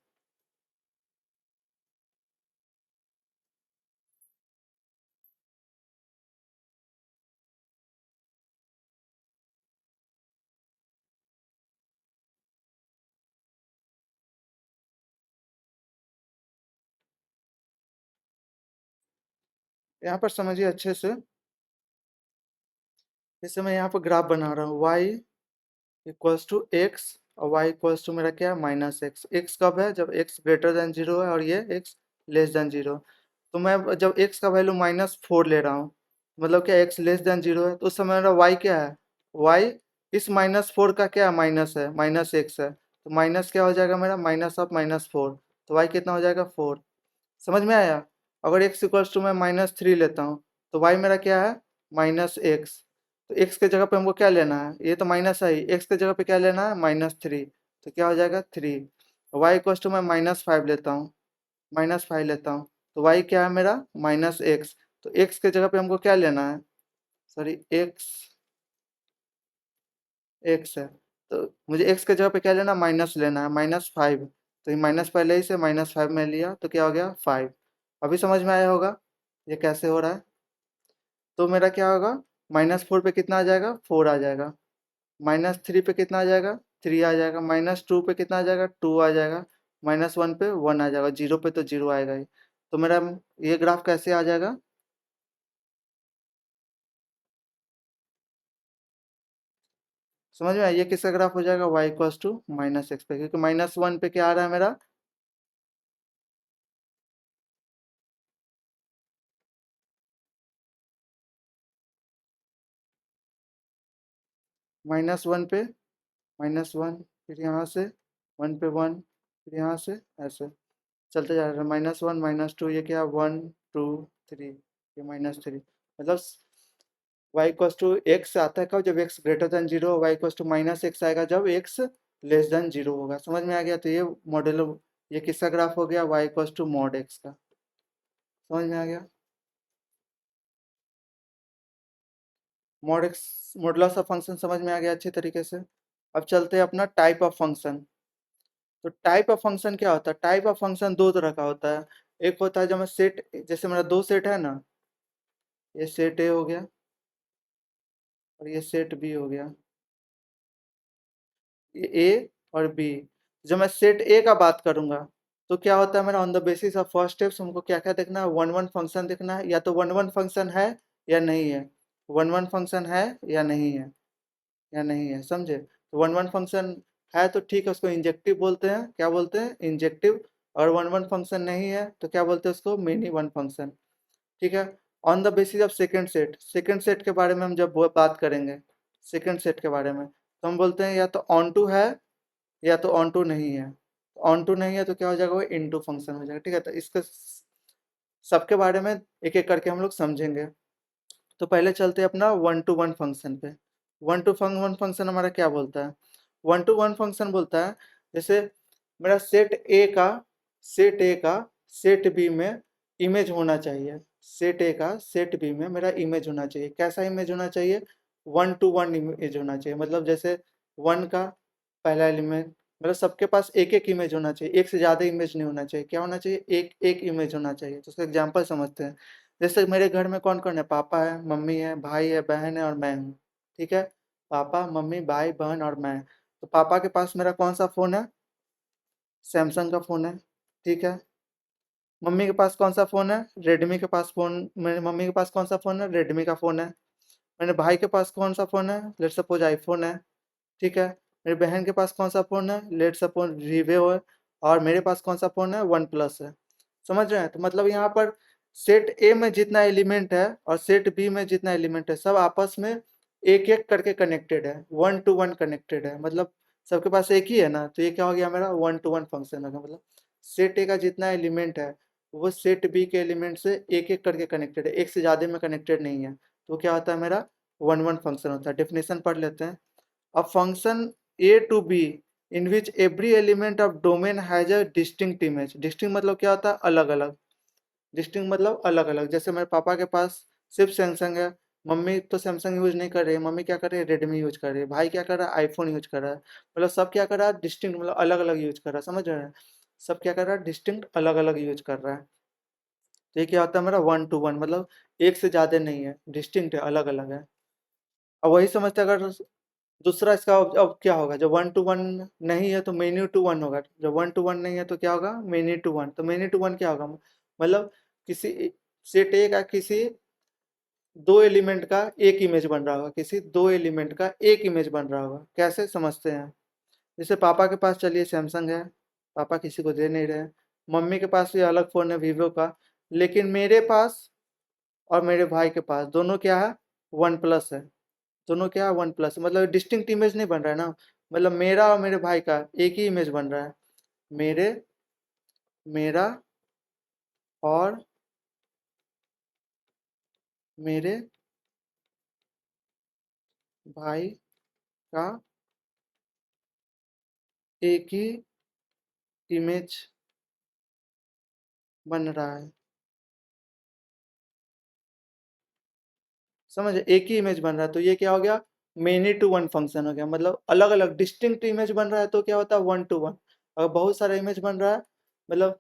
यहाँ पर समझिए अच्छे से, जैसे मैं यहाँ पर ग्राफ बना रहा हूँ, y इक्वल्स टू एक्स और y इक्वल्स टू मेरा क्या है, -x। x कब है, जब x ग्रेटर देन 0 है और ये x लेस देन 0। तो मैं जब x का वैल्यू -4 ले रहा हूँ, मतलब क्या x लेस देन 0 है, तो उस समय मेरा y क्या है, y इस -4 का क्या है, माइनस है, -x है, तो माइनस क्या हो जाएगा मेरा, -4, तो y कितना हो जाएगा, 4। समझ में आया। अगर x इक्वल्स टू मैं -3 लेता हूँ तो y मेरा क्या है, -x। तो x के जगह पे हमको क्या लेना है, ये तो माइनस है ही, x के जगह पे क्या लेना है, -3, तो क्या हो जाएगा 3। y इक्वल्स टू मैं -5 लेता हूँ, -5 लेता हूँ तो y क्या है मेरा, -x। तो x के जगह पे हमको क्या लेना है, सॉरी x x है, तो मुझे x के जगह पे क्या लेना, माइनस लेना है, -5। तो ये माइनस पहले ही से -5 में लिया तो क्या हो गया, 5। अभी समझ में आया होगा ये कैसे हो रहा है। तो मेरा क्या होगा, -4 पे कितना आ जाएगा, 4 आ जाएगा। -3 पे कितना आ जाएगा, 3 आ जाएगा। -2 पे कितना आ जाएगा, 2 आ जाएगा। -1 पे 1 आ जाएगा। 0 पे तो 0 आएगा ही। तो मेरा ये ग्राफ कैसे आ जाएगा, समझ में आया, ये किसका ग्राफ हो जाएगा, y इक्वल्स टू -x पे, क्योंकि -1 पे क्या आ रहा है मेरा, -1 पे -1, फिर यहाँ से 1 पे 1, फिर यहाँ से ऐसे चलते जा रहा है। -1 -2, ये क्या, 1 2 3, ये -3, मतलब y इक्वल्स टू एक्स आता है कब, जब x greater than 0, y equals to -x आएगा जब x लेस देन 0 होगा। समझ में आ गया। तो ये मॉडल, ये किसका ग्राफ हो गया, y equals to mod x का। समझ में आ गया। Mod x modulus of function समझ में आ गया अच्छे तरीके से। अब चलते हैं अपना टाइप ऑफ फंक्शन। तो टाइप ऑफ फंक्शन क्या होता है, टाइप ऑफ फंक्शन दो तरह का होता है। एक होता है जब मैं सेट, जैसे मेरा दो सेट है ना, ये सेट ए हो गया और ये सेट बी हो गया, ये ए और बी। जब मैं सेट ए का बात करूंगा तो क्या होता है मेरा, on the basis of first steps हमको क्या क्या देखना है, वन वन फंक्शन देखना है, या तो वन वन फंक्शन है या नहीं है, वन वन फंक्शन है या नहीं है, या नहीं है, समझे। तो वन वन फंक्शन है तो ठीक है, उसको इंजेक्टिव बोलते हैं, क्या बोलते हैं, इंजेक्टिव। और वन वन फंक्शन नहीं है तो क्या बोलते हैं उसको, मिनी वन फंक्शन। ठीक है। On the basis of second set, second set के बारे में हम जब बात करेंगे, सेकेंड सेट के बारे में, तो हम बोलते हैं या तो ऑन टू है या तो ऑन टू नहीं है, ऑन टू नहीं है तो क्या हो जाएगा, वो इनटू फंक्शन हो जाएगा। ठीक है, तो इसके सबके बारे में एक एक करके हम लोग समझेंगे। तो पहले चलते हैं अपना वन टू वन फंक्शन पे। वन टू वन फंक्शन हमारा क्या बोलता है, वन टू वन फंक्शन बोलता है जैसे मेरा सेट ए का सेट बी में इमेज होना चाहिए, सेट ए का सेट बी में मेरा इमेज होना चाहिए। कैसा इमेज होना चाहिए, वन टू वन इमेज होना चाहिए। मतलब जैसे वन का पहला एलिमेंट, मतलब सबके पास एक एक इमेज होना चाहिए, एक से ज़्यादा इमेज नहीं होना चाहिए। क्या होना चाहिए, एक एक इमेज होना चाहिए। तो उसका एग्जाम्पल समझते हैं। जैसे मेरे घर में कौन कौन है, पापा है, मम्मी है, भाई है, बहन है और मैं हूँ। ठीक है, पापा मम्मी भाई बहन और मैं। तो पापा के पास मेरा कौन सा फ़ोन है, सैमसंग का फ़ोन है। ठीक है, मम्मी के पास कौन सा फ़ोन है, रेडमी के पास फ़ोन, मेरे मम्मी के पास कौन सा फ़ोन है, रेडमी का फ़ोन है। मेरे भाई के पास कौन सा फ़ोन है, लेट सपोज आईफोन है। ठीक है, मेरी बहन के पास कौन सा फ़ोन है, लेट सपोज वीवो है। और मेरे पास कौन सा फ़ोन है, वन प्लस है। समझ रहे हैं, तो मतलब यहाँ पर सेट ए में जितना एलिमेंट है और सेट बी में जितना एलिमेंट है, सब आपस में एक एक करके कनेक्टेड है, वन टू वन कनेक्टेड है। मतलब सबके पास एक ही है ना, तो ये क्या हो गया, मेरा वन टू वन फंक्शन होगा। मतलब सेट ए का जितना एलिमेंट है वो सेट बी के एलिमेंट से एक एक करके कनेक्टेड है, एक से ज़्यादा में कनेक्टेड नहीं है। तो क्या होता है, मेरा वन वन फंक्शन होता है। डेफिनेशन पढ़ लेते हैं। A function A to B in which every element of domain has a distinct image. Distinct मतलब क्या होता है, अलग अलग। डिस्टिंक्ट मतलब अलग अलग। जैसे मेरे पापा के पास सिर्फ सैमसंग है, मम्मी तो सैमसंग यूज नहीं कर रही है, मम्मी क्या कर रही है, रेडमी यूज कर रही है, भाई क्या कर रहा है, आईफोन यूज कर रहा है। मतलब सब क्या कर रहा है, डिस्टिंक्ट मतलब अलग अलग यूज कर रहा है। समझ रहे हैं, सब क्या कर रहा है, डिस्टिंक्ट अलग अलग यूज कर रहा है। तो ये क्या होता है, मेरा वन टू वन, मतलब एक से ज्यादा नहीं है, डिस्टिंक्ट है, अलग अलग है। अब वही समझते हैं, अगर दूसरा इसका अब क्या होगा, जब वन टू वन नहीं है तो मेनी टू वन होगा, जब वन टू वन नहीं है तो क्या होगा, मेनी टू वन। तो मेनी टू वन क्या होगा, मतलब किसी सेट ए का किसी दो एलिमेंट का एक इमेज बन रहा होगा, किसी दो एलिमेंट का एक इमेज बन रहा होगा। कैसे समझते हैं, जैसे पापा के पास चलिए सैमसंग है, पापा किसी को दे नहीं रहे। मम्मी के पास भी अलग फ़ोन है वीवो का, लेकिन मेरे पास और मेरे भाई के पास दोनों क्या है, वन प्लस है। दोनों क्या है, वन प्लस। मतलब डिस्टिंक्ट इमेज नहीं बन रहा है ना, मतलब मेरा और मेरे भाई का एक ही इमेज बन रहा है। मेरे मेरा और मेरे भाई का एक ही इमेज बन रहा है। समझ, एक ही इमेज बन रहा है, तो ये क्या हो गया, मेनी टू वन फंक्शन हो गया। मतलब अलग अलग डिस्टिंक्ट इमेज बन रहा है तो क्या होता है, वन टू वन। अगर बहुत सारा इमेज बन रहा है, मतलब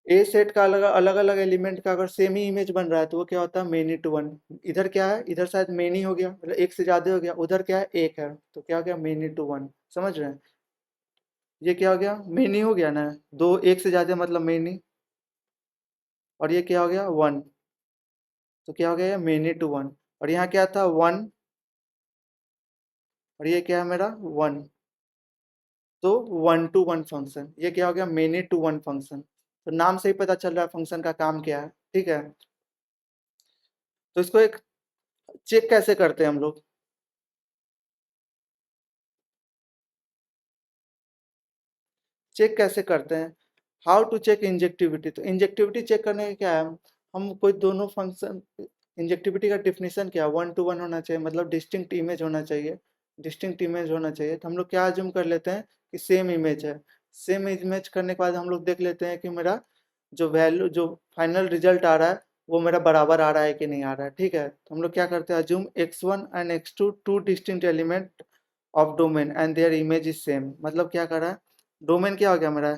ए सेट का अलग अलग अलग एलिमेंट का अगर सेम ही इमेज बन रहा है तो वो क्या होता है, मेनी टू वन। इधर क्या है, इधर शायद मेनी हो गया, मतलब एक से ज्यादा हो गया, उधर क्या है, एक है, तो क्या हो गया, मेनी टू वन। समझ रहे हैं, ये क्या हो गया, मेनी हो गया ना, दो एक से ज्यादा मतलब मेनी। और ये क्या हो गया, वन। तो क्या हो गया, मेनी टू वन। और यहाँ क्या था, वन। और ये क्या है मेरा, वन। तो वन टू वन फंक्शन, ये क्या हो गया, मेनी टू वन फंक्शन। तो नाम से ही पता चल रहा है फंक्शन का काम क्या है। ठीक है, तो इसको एक चेक कैसे करते हैं हम लोग, चेक कैसे करते हैं, हाउ टू चेक इंजेक्टिविटी। तो इंजेक्टिविटी चेक करने का क्या है, हम कोई दोनों फंक्शन, इंजेक्टिविटी का डिफिनेशन क्या है, वन टू वन होना चाहिए, मतलब डिस्टिंक्ट इमेज होना चाहिए। डिस्टिंक्ट इमेज होना चाहिए, तो हम लोग क्या अज्यूम कर लेते हैं कि सेम इमेज है। सेम इमेज करने के बाद हम लोग देख लेते हैं कि मेरा जो वैल्यू, जो फाइनल रिजल्ट आ रहा है वो मेरा बराबर आ रहा है कि नहीं आ रहा है। ठीक है, तो हम लोग क्या करते हैं, assume x1 and x2 to distinct element of domain and their image is same. मतलब क्या कर रहा है, डोमेन क्या हो गया मेरा,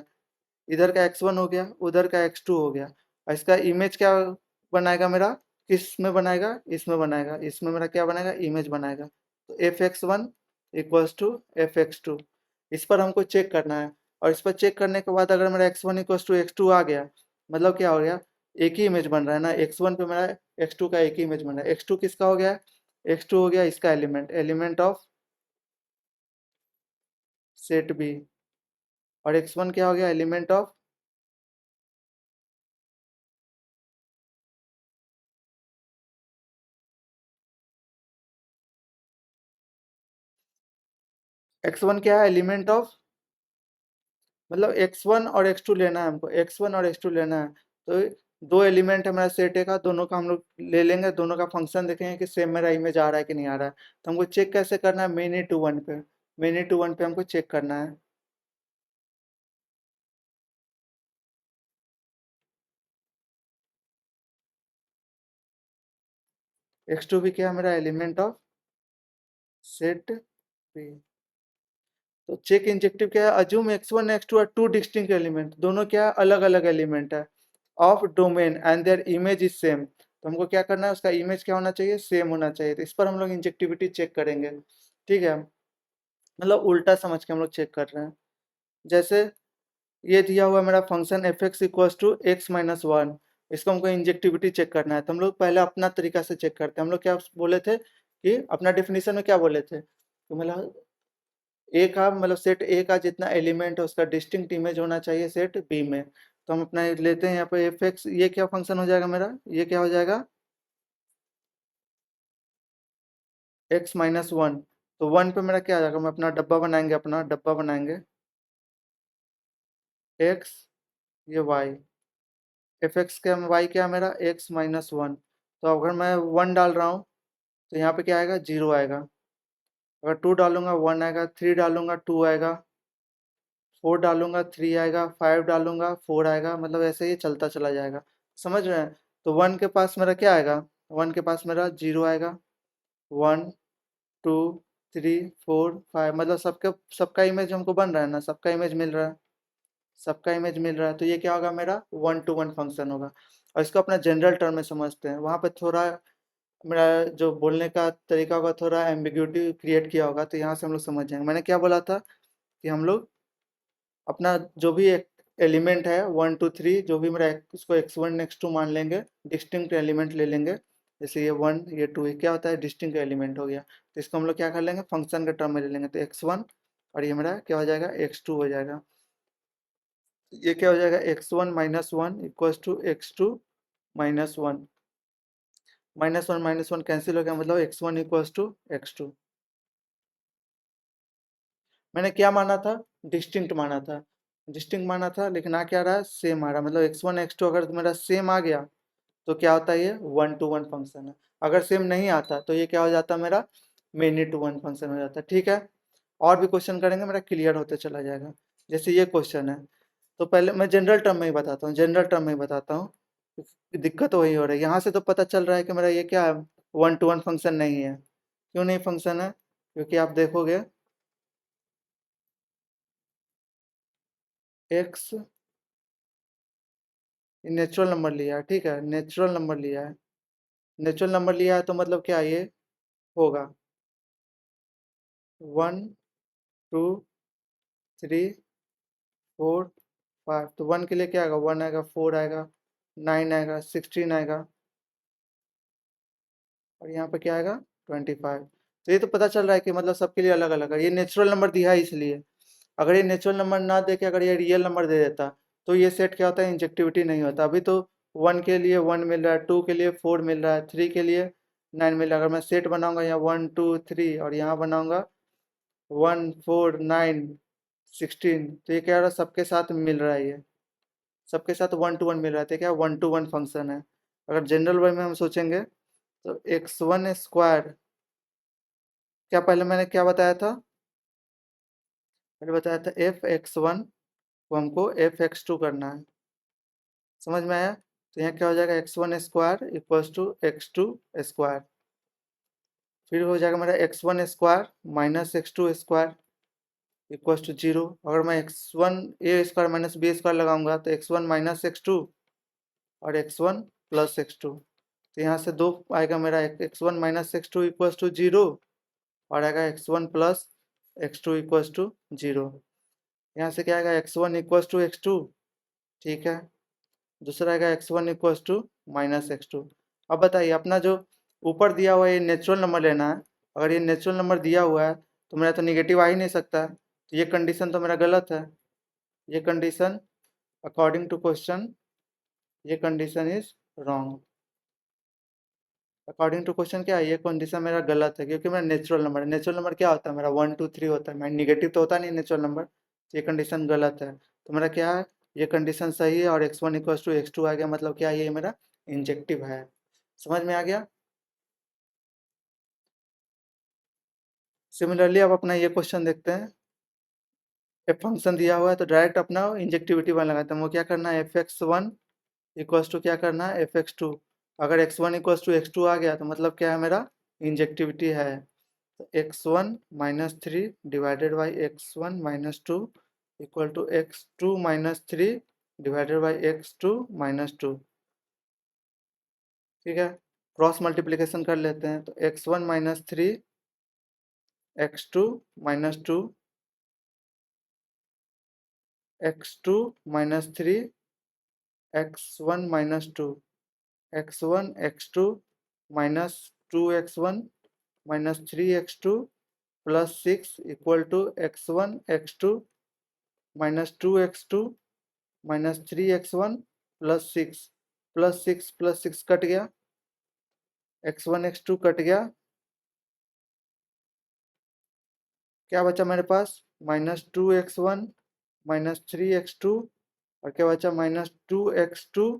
इधर का x1 हो गया, उधर का x2 हो गया, और इसका इमेज क्या बनाएगा मेरा, किस में बनाएगा, इसमें बनाएगा, इसमें मेरा क्या बनाएगा, इमेज बनाएगा। तो f(x1) इक्वल्स टू f(x2), इस पर हमको चेक करना है। और इस पर चेक करने के बाद अगर मेरा x1 इक्वल्स टू x2 आ गया, मतलब क्या हो गया, एक ही इमेज बन रहा है ना, x1 पे मेरा x2 का एक ही इमेज बन रहा है। x2 किसका हो गया, x2 हो गया इसका element, element of set B. और x1 क्या हो गया, एलिमेंट ऑफ x1 क्या है, एलिमेंट ऑफ, मतलब x1 और x2 लेना है हमको, x1 और x2 लेना है। तो दो एलिमेंट है मेरा सेट ए का, दोनों का हम लोग ले लेंगे, दोनों का फंक्शन देखेंगे कि सेम मेरा इमेज आ रहा है कि नहीं आ रहा है। तो हमको चेक कैसे करना है, मेनी टू वन पे, मेनी टू वन पे हमको चेक करना है। x2 भी क्या है मेरा, एलिमेंट ऑफ सेट बी। तो चेक इंजेक्टिव क्या है, assume x1 x2 are two distinct element, दोनों क्या अलग अलग एलिमेंट है, of domain and their image is same. तो हमको क्या करना है, उसका इमेज क्या होना चाहिए, सेम होना चाहिए। तो इस पर हम लोग इंजेक्टिविटी चेक करेंगे, ठीक है, मतलब उल्टा समझ के हम लोग चेक कर रहे हैं। जैसे ये दिया हुआ मेरा function f x equals to x minus one, इसको हमको इंजेक्टिविटी चेक करना है। तो हम लोग पहले अपना तरीका से चेक करते हैं। हम लोग क्या बोले थे कि अपना डेफिनेशन में क्या बोले थे, तो मतलब ए का, मतलब सेट ए का जितना एलिमेंट है उसका डिस्टिंक्ट इमेज होना चाहिए सेट बी में। तो हम अपना लेते हैं यहाँ पे एफ एक्स, ये क्या फंक्शन हो जाएगा मेरा, ये क्या हो जाएगा, एक्स माइनस वन। तो वन पे मेरा क्या आ जाएगा, हम अपना डब्बा बनाएंगे, अपना डब्बा बनाएंगे, एक्स, ये वाई, एफ एक्स क्या, वाई क्या मेरा, एक्स माइनस वन। तो अगर मैं वन डाल रहा हूँ तो यहाँ पे क्या आएगा, जीरो आएगा। अगर टू डालूंगा वन आएगा, थ्री डालूंगा टू आएगा, फोर डालूंगा थ्री आएगा, फाइव डालूंगा फोर आएगा, मतलब ऐसे ही चलता चला जाएगा। समझ रहे हैं। तो वन के पास मेरा क्या आएगा, वन के पास मेरा जीरो आएगा, one, two, three, four, five, मतलब सबके सबका इमेज हमको बन रहा है ना, सबका इमेज मिल रहा है, सबका इमेज मिल रहा है। तो ये क्या होगा, मेरा वन टू वन फंक्शन होगा। और इसको अपना जनरल टर्म में समझते हैं, वहाँ पे थोड़ा मेरा जो बोलने का तरीका होगा थोड़ा एम्बिग्यूटी क्रिएट किया होगा, तो यहाँ से हम लोग समझ जाएंगे। मैंने क्या बोला था कि हम लोग अपना जो भी एक एलिमेंट है वन टू थ्री, जो भी मेरा उसको एक्स वन एक्स टू मान लेंगे, डिस्टिंक्ट एलिमेंट ले लेंगे। जैसे ये वन ये टू, ये क्या होता है, डिस्टिंक्ट एलिमेंट हो गया। तो इसको हम लोग क्या कर लेंगे, फंक्शन के टर्म में ले लेंगे। तो एक्स वन और ये मेरा क्या हो जाएगा, एक्स टू हो जाएगा। ये क्या हो जाएगा, x one minus one equals to x two minus one, minus one cancel हो गया, मतलब x one equals to x two. मैंने क्या माना था, डिस्टिंक्ट माना था, डिस्टिंक्ट माना था, लेकिन आ क्या रहा है, सेम आ रहा है। मतलब एक्स वन एक्स टू अगर मेरा सेम आ गया तो क्या होता है, ये वन टू वन फंक्शन है। अगर सेम नहीं आता तो ये क्या हो जाता है, मेरा मेनी टू वन फंक्शन हो जाता है। ठीक है, और भी क्वेश्चन करेंगे, मेरा क्लियर होते चला जाएगा। जैसे ये क्वेश्चन है, तो पहले मैं जनरल टर्म में ही बताता हूँ, जनरल टर्म में ही बताता हूँ, दिक्कत वही हो रही है। यहाँ से तो पता चल रहा है कि मेरा ये क्या है, वन टू वन फंक्शन नहीं है। क्यों नहीं फंक्शन है, क्योंकि आप देखोगे एक्स नेचुरल नंबर लिया है, ठीक है, नेचुरल नंबर लिया है, नेचुरल नंबर लिया है, तो मतलब क्या ये होगा, one, two, three, four, five. तो वन के लिए क्या आएगा, वन आएगा, फोर आएगा, नाइन आएगा, सिक्सटीन आएगा, और यहाँ पे क्या आएगा, 25। तो ये तो पता चल रहा है कि मतलब सबके लिए अलग अलग है। ये नेचुरल नंबर दिया है इसलिए, अगर ये नेचुरल नंबर ना दे के अगर ये रियल नंबर दे देता तो ये सेट क्या होता है, इंजेक्टिविटी नहीं होता। अभी तो वन के लिए वन मिल रहा है, टू के लिए फोर मिल रहा है, थ्री के लिए नाइन मिल रहा है। अगर मैं सेट बनाऊंगा यहाँ वन टू थ्री और यहाँ बनाऊंगा वन फोर नाइन सिक्सटीन, तो ये क्या हो रहा है, सबके साथ मिल रहा है, ये सबके साथ वन टू वन मिल रहा है। तो क्या वन टू वन फंक्शन है। अगर जनरल वे में हम सोचेंगे तो एक्स वन स्क्वायर, क्या पहले मैंने क्या बताया था, मैंने बताया था एफ एक्स वन को हमको एफ एक्स टू करना है, समझ में आया। तो यहाँ क्या हो जाएगा, x one square equals to x two square, फिर हो जाएगा मेरा X one square minus x two square equals to zero. अगर मैं X one A square minus B square लगाऊंगा तो X one minus x two और X one plus X two. तो यहाँ से दो आएगा मेरा, X one minus x two equals to zero, और आएगा x one plus X two equals to zero. यहाँ से क्या आएगा, x one equals to x two, ठीक है, दूसरा आएगा x one equals to minus x two. अब बताइए, अपना जो ऊपर दिया हुआ है ये नेचुरल नंबर लेना है। अगर ये नेचुरल नंबर दिया हुआ है तो मेरा तो निगेटिव आ ही नहीं सकता है, तो ये कंडीशन तो मेरा गलत है। ये कंडीशन अकॉर्डिंग टू क्वेश्चन, ये condition is wrong. According to question क्या है, ये कंडीशन मेरा गलत है क्योंकि मेरा नेचुरल नंबर है। नेचुरल नंबर क्या होता है मेरा, 1 2 3 होता है, मैं नेगेटिव तो होता नहीं नेचुरल नंबर। ये कंडीशन गलत है, तो मेरा क्या है, ये कंडीशन सही है और x1 इक्वल्स टू x2 आ गया, मतलब क्या ये मेरा इंजेक्टिव है। समझ में आ गया। सिमिलरली अब अपना ये क्वेश्चन देखते हैं। एक फंक्शन दिया हुआ है तो डायरेक्ट अपना इंजेक्टिविटी वन लगाते हैं। वो क्या करना है, fx1 इक्वल्स टू क्या करना है, fx2। अगर x1 इक्वल्स टू x2 आ गया तो मतलब क्या है, मेरा इंजेक्टिविटी है। तो x1 minus three divided by x1 minus two equal to x2 minus three divided by x2 minus two. ठीक है, क्रॉस मल्टीप्लिकेशन कर लेते हैं। तो x1 minus three x2 minus two x2 minus three x1 minus two x1 x2 minus two x1 minus three x2 plus six equal to x1 x2 minus two x2 minus three x1 plus six cut गया, x1 x2 कट गया, क्या बचा मेरे पास, minus two x1 minus three x2 और क्या बचा, minus two x2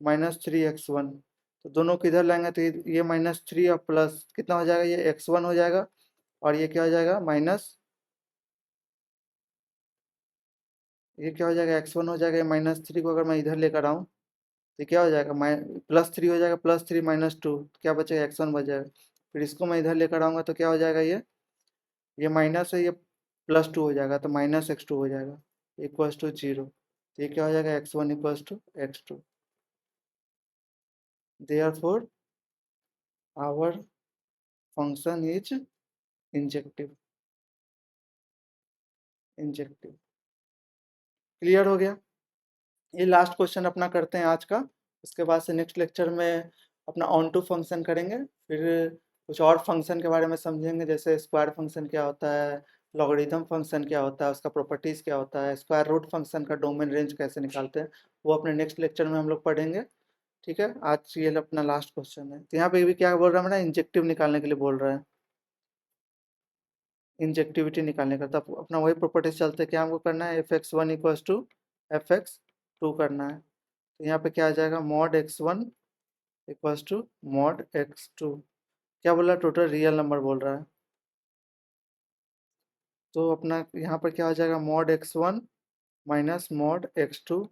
minus three x1। तो दोनों को इधर लाएंगे तो ये माइनस थ्री और प्लस कितना हो जाएगा, ये x1 हो जाएगा और ये क्या हो जाएगा, माइनस, ये क्या हो जाएगा, x1 हो जाएगा। ये माइनस थ्री को अगर मैं इधर लेकर आऊँ तो क्या हो जाएगा, प्लस थ्री हो जाएगा, प्लस थ्री माइनस टू, क्या बचेगा, x1 बच जाएगा। फिर इसको मैं इधर लेकर आऊँगा तो क्या हो जाएगा, ये माइनस है, ये प्लस टू हो जाएगा तो माइनस x2 हो जाएगा इक्वल्स टू जीरो। तो ये क्या हो जाएगा, x1 equals to x2। Therefore our function is injective. Injective clear हो गया। ये लास्ट क्वेश्चन अपना करते हैं आज का। उसके बाद से नेक्स्ट लेक्चर में अपना ऑन टू फंक्शन करेंगे, फिर कुछ और फंक्शन के बारे में समझेंगे, जैसे स्क्वायर फंक्शन क्या होता है, लॉगरिथम फंक्शन क्या होता है, उसका प्रॉपर्टीज़ क्या होता है, स्क्वायर रूट फंक्शन का डोमेन रेंज कैसे निकालते हैं, वो अपने नेक्स्ट लेक्चर में हम लोग पढ़ेंगे। ठीक है, आज ये अपना लास्ट क्वेश्चन है। तो यहाँ पे भी क्या बोल रहा है, मेरा इंजेक्टिव निकालने के लिए बोल रहा है, इंजेक्टिविटी निकालने का। तब अपना वही प्रॉपर्टीज चलते हैं, क्या हमको करना है, fx1 इक्वल्स टू fx2 करना है। तो यहाँ पे क्या आ जाएगा, mod x1 equals to mod x2। क्या बोल रहा है, टोटल रियल नंबर बोल रहा है। तो अपना यहाँ पर क्या हो जाएगा, mod x1 minus mod x2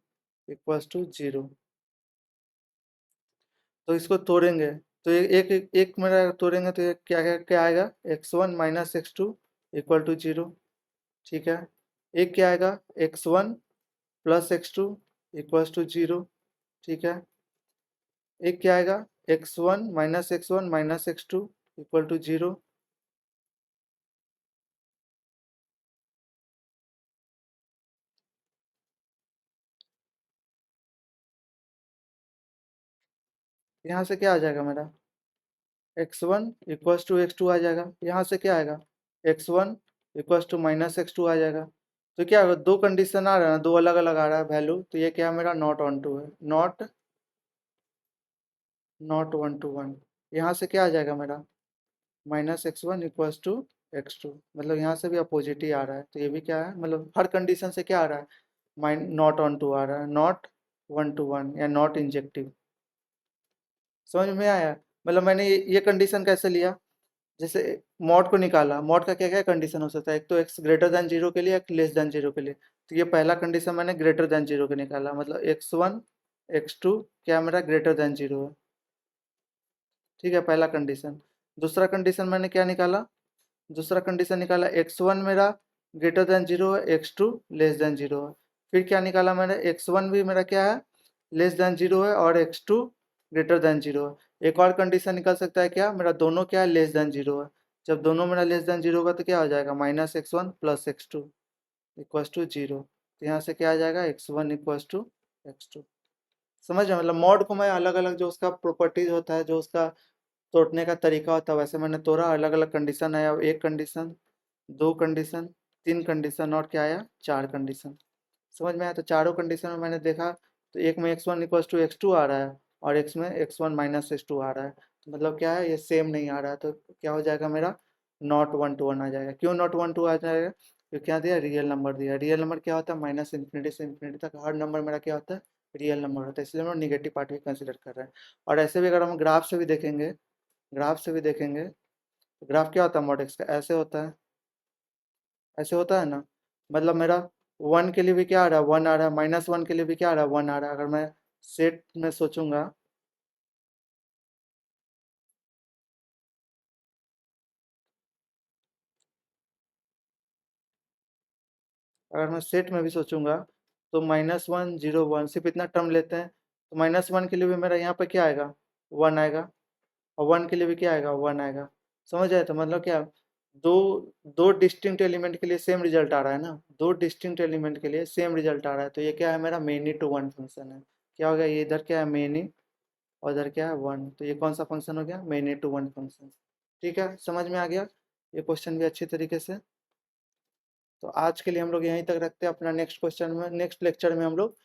equals to zero. तो इसको तोड़ेंगे तो एक एक, एक मेरा तोड़ेंगे तो क्या क्या क्या आएगा, x1 minus x2 equal to zero. ठीक है, एक क्या आएगा, x1 plus x2 equals to zero. ठीक है, एक क्या आएगा, x1 minus x2 equal to zero. यहाँ से क्या आ जाएगा मेरा, x1 इक्वल्स टू x2 आ जाएगा। यहाँ से क्या आएगा, x1 equals to minus x2 आ जाएगा। तो क्या होगा, दो कंडीशन आ रहा है ना, दो अलग अलग आ रहा है वैल्यू, तो ये क्या है, मेरा नॉट ऑन टू है, नॉट वन टू वन। यहाँ से क्या आ जाएगा मेरा, minus x1 equals to x2, मतलब यहाँ से भी अपोजिट ही आ रहा है। तो ये भी क्या है, मतलब हर कंडीशन से क्या आ रहा है, नॉट ऑन टू आ रहा है, नॉट वन टू वन या नॉट इंजेक्टिव। समझ में आया, मतलब मैंने ये कंडीशन कैसे लिया, जैसे मॉड को निकाला, मॉड का क्या क्या कंडीशन हो सकता है, एक तो x ग्रेटर देन जीरो के लिए, एक लेस देन जीरो के लिए। तो ये पहला कंडीशन मैंने ग्रेटर देन जीरो के निकाला, मतलब x1 x2 क्या मेरा ग्रेटर देन जीरो है। ठीक है, पहला कंडीशन। दूसरा कंडीशन मैंने क्या निकाला, दूसरा कंडीशन निकाला x1 मेरा ग्रेटर देन जीरो है, x2 लेस देन जीरो है। फिर क्या निकाला मैंने, x1 भी मेरा क्या है, लेस देन जीरो है और x2 ग्रेटर देन जीरो है। एक और कंडीशन निकल सकता है क्या, मेरा दोनों क्या है, लेस देन जीरो है। जब दोनों मेरा लेस देन जीरो होगा तो क्या हो जाएगा, minus x1 plus x2 equals to zero. तो यहाँ से क्या आ जाएगा, x1 इक्वल्स टू x2। समझ रहे, मतलब मॉड को मैं अलग अलग जो उसका प्रॉपर्टीज होता है, जो उसका तोड़ने का तरीका होता है, वैसे मैंने तोड़ा, अलग अलग कंडीशन आया, एक कंडीशन, दो कंडीशन, तीन कंडीशन और क्या आया, चार कंडीशन। समझ में आया। तो चारों कंडीशन में मैंने देखा तो एक में x1 इक्वल्स टू x2 आ रहा है और एक में x1 माइनस x2 आ रहा है। मतलब क्या है, ये सेम नहीं आ रहा है, तो क्या हो जाएगा मेरा, नॉट 1 to 1 आ जाएगा। क्यों नॉट 1 to आ जाएगा, क्योंकि क्या दिया, रियल नंबर दिया। रियल नंबर क्या होता है, माइनस इन्फिनिटी से इन्फिनिटी तक हर नंबर मेरा क्या होता है, रियल नंबर होता है, इसलिए हम लोग निगेटिव पार्ट भी कंसिडर कर रहे हैं। और ऐसे भी अगर हम ग्राफ से भी देखेंगे, ग्राफ से भी देखेंगे, तो ग्राफ क्या होता है मॉड एक्स का, ऐसे होता है, ऐसे होता है ना। मतलब मेरा 1 के लिए भी क्या आ रहा है, 1 आ रहा है, -1 के लिए भी क्या आ रहा है, 1 आ रहा है। अगर मैं सेट में सोचूंगा, अगर मैं सेट में भी सोचूंगा, तो -1 0 1 सिर्फ इतना टर्म लेते हैं, तो -1 के लिए भी मेरा यहाँ पे क्या आएगा, 1 आएगा, और 1 के लिए भी क्या आएगा, 1 आएगा। समझ आए, तो मतलब क्या, दो दो डिस्टिंक्ट एलिमेंट के लिए सेम रिजल्ट आ रहा है ना, दो डिस्टिंक्ट एलिमेंट के लिए सेम रिजल्ट आ रहा है, तो ये क्या है, मेरा मेनी टू वन फंक्शन है। क्या हो गया, ये इधर क्या है मेनी, और इधर क्या है 1, तो ये कौन सा फंक्शन हो गया, मेनी टू वन फंक्शन। ठीक है, समझ में आ गया ये क्वेश्चन भी अच्छी तरीके से। तो आज के लिए हम लोग यहीं तक रखते हैं, अपना नेक्स्ट क्वेश्चन में, नेक्स्ट लेक्चर में हम लोग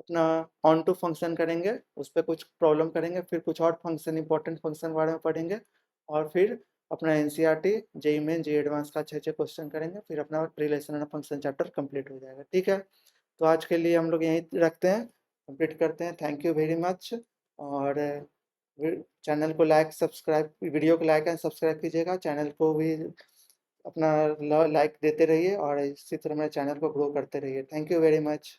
अपना ऑन टू फंक्शन करेंगे, उस पर कुछ प्रॉब्लम करेंगे, फिर कुछ और फंक्शन, इंपॉर्टेंट फंक्शन के बारे में पढ़ेंगे, और फिर अपना NCERT, JEE main, JEE advance का अच्छे अच्छे क्वेश्चन करेंगे, फिर अपना relation and function chapter complete हो जाएगा। ठीक है, तो आज के लिए हम लोग यहीं रखते हैं, कंप्लीट करते हैं। Thank you very much. और चैनल को लाइक सब्सक्राइब, वीडियो को लाइक एंड सब्सक्राइब कीजिएगा, चैनल को भी अपना लाइक देते रहिए, और इसी तरह मेरे चैनल को ग्रो करते रहिए। Thank you very much.